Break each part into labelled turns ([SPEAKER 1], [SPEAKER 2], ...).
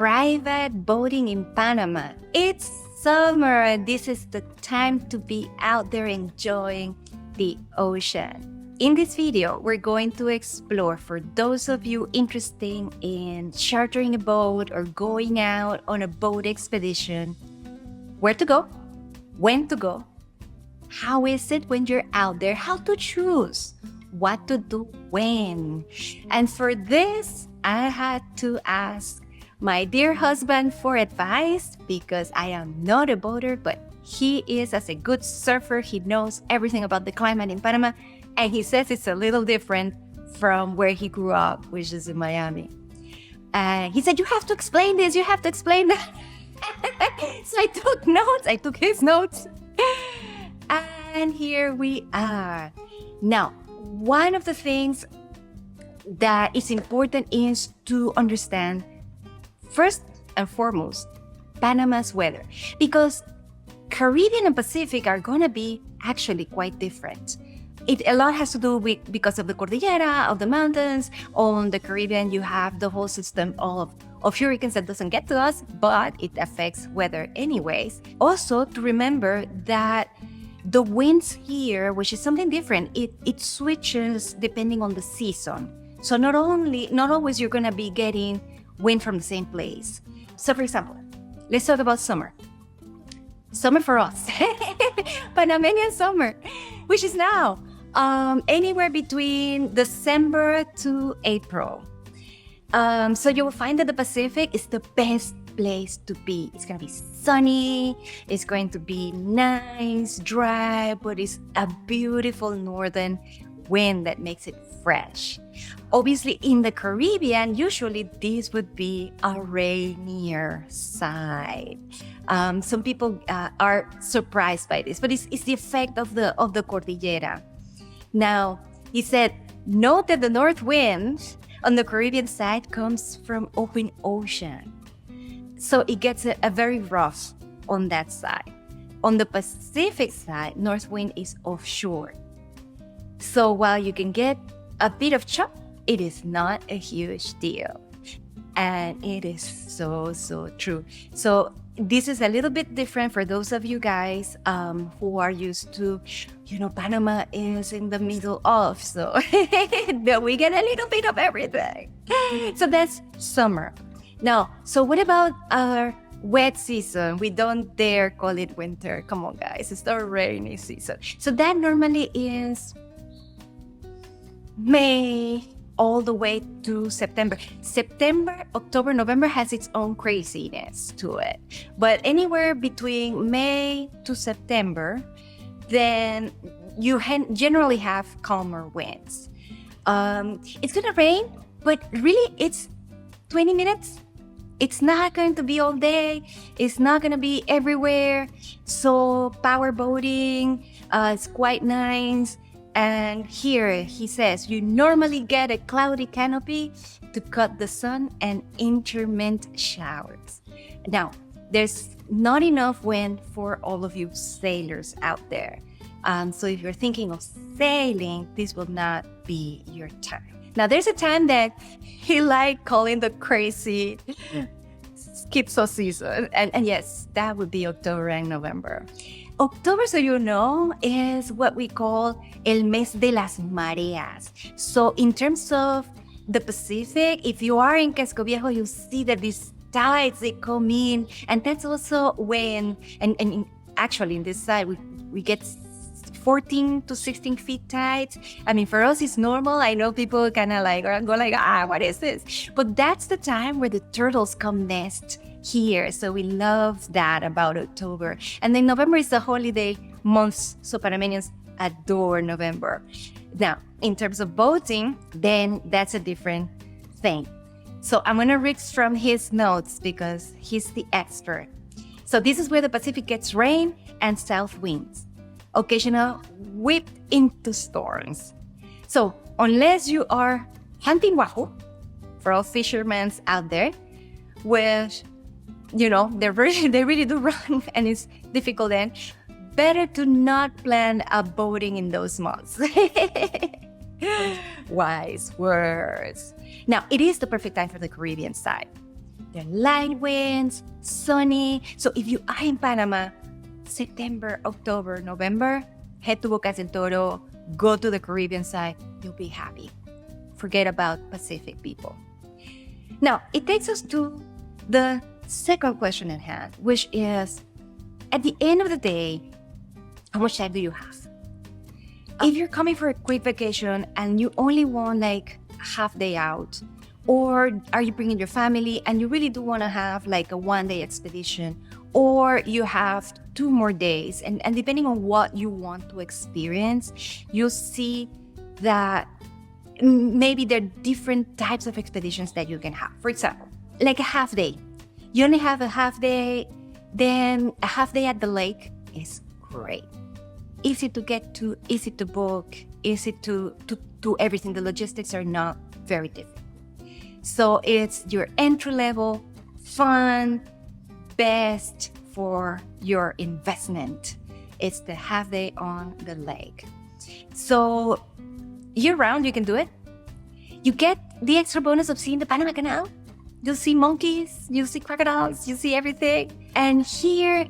[SPEAKER 1] private boating in Panama. It's summer and this is the time to be out there enjoying the ocean. In this video, we're going to explore, for those of you interested in chartering a boat or going out on a boat expedition, where to go, when to go, how is it when you're out there, how to choose, what to do when. And for this, I had to ask my dear husband for advice because I am not a boater, but he is, as a good surfer, he knows everything about the climate in Panama. And he says it's a little different from where he grew up, which is in Miami. He said, you have to explain this, you have to explain that. So I took notes, I took his notes. And here we are. Now, one of the things that is important is to understand, first and foremost, Panama's weather. Because Caribbean and Pacific are going to be actually quite different. A lot has to do with because of the Cordillera, of the mountains. On the Caribbean, you have the whole system of hurricanes that doesn't get to us, but it affects weather anyways. Also, to remember that the winds here, which is something different, it switches depending on the season. So not always you're going to be getting wind from the same place. So for example, let's talk about summer. Summer for us, Panamanian summer, which is now anywhere between December to April. So you will find that the Pacific is the best place to be. It's going to be sunny, it's going to be nice, dry, but it's a beautiful northern wind that makes it fresh. Obviously, in the Caribbean, usually this would be a rainier side. Some people are surprised by this, but it's the effect of the Cordillera. Now, he said, note that the north wind on the Caribbean side comes from open ocean. So it gets a very rough on that side. On the Pacific side, north wind is offshore. So while you can get a bit of chop, it is not a huge deal. And it is so true. So this is a little bit different for those of you guys who are used to, Panama is in the middle of, so we get a little bit of everything. So that's summer. Now, so what about our wet season? We don't dare call it winter. Come on, guys, it's the rainy season. So that normally is May all the way to September. September, October, November has its own craziness to it. But anywhere between May to September, then you generally have calmer winds. It's going to rain, but really it's 20 minutes. It's not going to be all day. It's not going to be everywhere. So power boating, it's quite nice. And here he says, you normally get a cloudy canopy to cut the sun and intermittent showers. Now, there's not enough wind for all of you sailors out there. So if you're thinking of sailing, this will not be your time. Now, there's a time that he liked calling the crazy schizo season. And yes, that would be October and November. October, so you know, is what we call el mes de las mareas. So in terms of the Pacific, if you are in Casco Viejo, you see that these tides, they come in. And that's also when, and actually in this side, we get 14 to 16 feet tides. I mean, for us, it's normal. I know people kind of go like, what is this? But that's the time where the turtles come nest here. So we love that about October. And then November is the holiday month, so Panamanians adore November. Now, in terms of boating, then that's a different thing. So I'm going to read from his notes because he's the expert. So this is where the Pacific gets rain and south winds, occasional whipped into storms. So unless you are hunting wahoo, for all fishermen out there, with they really do run and it's difficult then, better to not plan a boating in those months. Wise words. Now, it is the perfect time for the Caribbean side. There are light winds, sunny. So if you are in Panama, September, October, November, head to Bocas del Toro, go to the Caribbean side, you'll be happy. Forget about Pacific people. Now, it takes us to the second question at hand, which is, at the end of the day, how much time do you have? If you're coming for a quick vacation and you only want like a half day out, or are you bringing your family and you really do want to have like a one-day expedition, or you have 2 more days, and depending on what you want to experience, you'll see that maybe there are different types of expeditions that you can have. For example, like a half day. You only have a half day, then a half day at the lake is great. Easy to get to, easy to book, easy to do everything. The logistics are not very difficult. So it's your entry level, fun, best for your investment. It's the half day on the lake. So year round, you can do it. You get the extra bonus of seeing the Panama Canal. You'll see monkeys, you'll see crocodiles, you'll see everything. And here,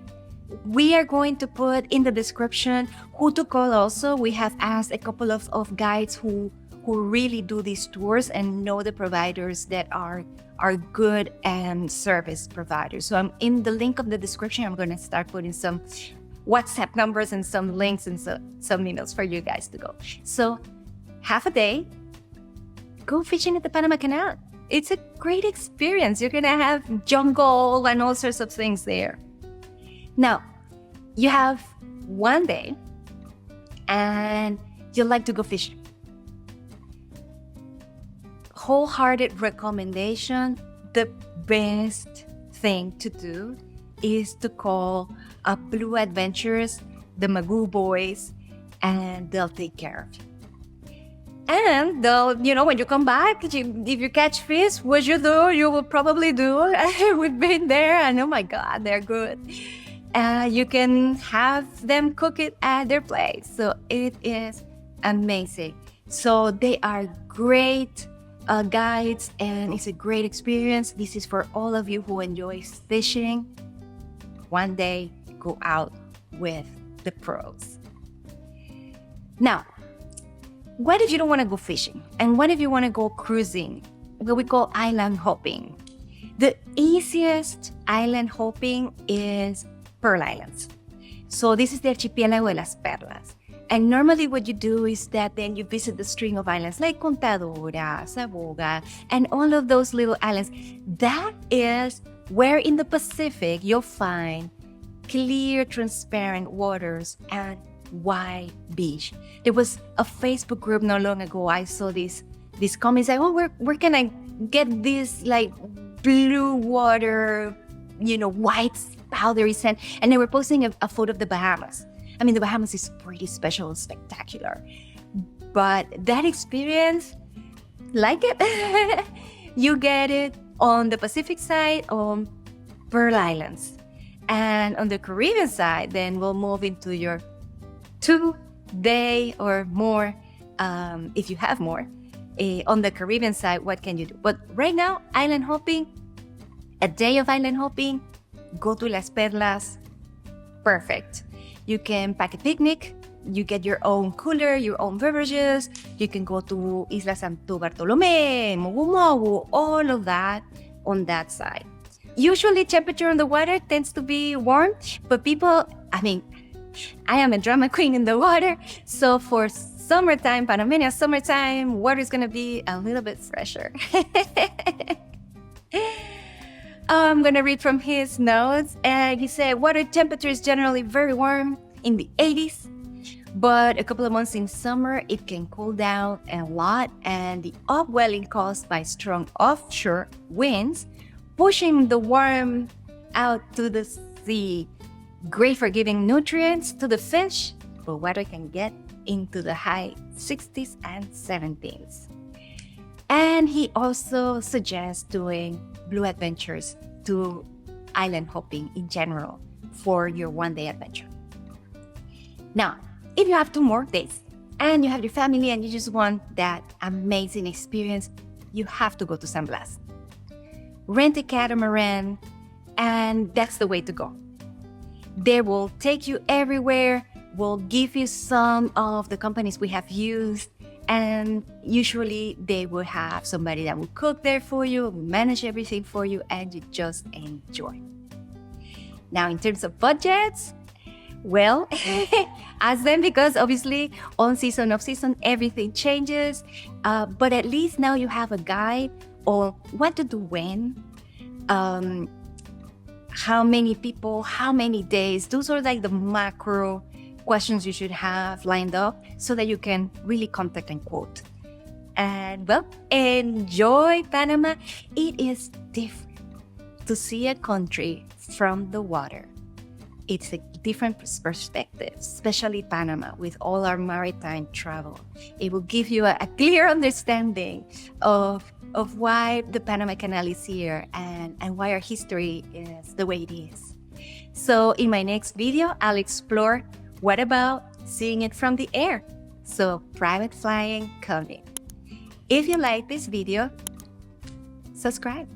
[SPEAKER 1] we are going to put in the description who to call also. We have asked a couple of guides who really do these tours and know the providers that are good and service providers. So I'm in the link of the description. I'm going to start putting some WhatsApp numbers and some links and some emails for you guys to go. So half a day, go fishing at the Panama Canal. It's a great experience. You're going to have jungle and all sorts of things there. Now, you have one day and you like to go fishing. Wholehearted recommendation, the best thing to do is to call up Blue Adventures, the Magoo boys, and they'll take care of you. And they'll, when you come back, if you catch fish, what you do, you will probably do. We've been there and oh my God, they're good. You can have them cook it at their place. So it is amazing. So they are great guides and it's a great experience. This is for all of you who enjoy fishing. One day, go out with the pros. Now, what if you don't want to go fishing? And what if you want to go cruising? What we call island hopping. The easiest island hopping is Pearl Islands. So this is the archipelago de las Perlas. And normally what you do is that then you visit the string of islands like Contadora, Saboga, and all of those little islands. That is where in the Pacific you'll find clear, transparent waters and wide beach. There was a Facebook group not long ago. I saw these comments like, oh, where can I get this like blue water, white powdery sand? And they were posting a photo of the Bahamas. I mean, the Bahamas is pretty special and spectacular. But that experience, like it, you get it on the Pacific side on Pearl Islands. And on the Caribbean side, then we'll move into your 2-day or more, if you have more. On the Caribbean side, what can you do? But right now, island hopping, a day of island hopping, go to Las Perlas, perfect. You can pack a picnic, you get your own cooler, your own beverages, you can go to Isla Santo Bartolomé, Mogu Mogu, all of that on that side. Usually temperature on the water tends to be warm, but people, I am a drama queen in the water, so for summertime, Panamanian summertime, water is gonna be a little bit fresher. I'm gonna read from his notes, and he said water temperature is generally very warm in the 80s, but a couple of months in summer it can cool down a lot, and the upwelling caused by strong offshore winds pushing the warm out to the sea. Great for giving nutrients to the fish, but water can get into the high 60s and 70s. And he also suggests doing Blue Adventures to island hopping in general for your one-day adventure. Now, if you have 2 more days and you have your family and you just want that amazing experience, you have to go to San Blas. rent a catamaran, and that's the way to go. They will take you everywhere, will give you some of the companies we have used, and usually they will have somebody that will cook there for you, will manage everything for you, and you just enjoy. Now, in terms of budgets, well, ask them, because obviously on season, off season, everything changes. But at least now you have a guide on what to do when, how many people, how many days. Those are like the macro questions you should have lined up so that you can really contact and quote. And well, enjoy Panama. It is different to see a country from the water. It's a different perspective, especially Panama, with all our maritime travel. It will give you a clear understanding of why the Panama Canal is here and why our history is the way it is. So in my next video, I'll explore what about seeing it from the air. So private flying coming. If you like this video, subscribe.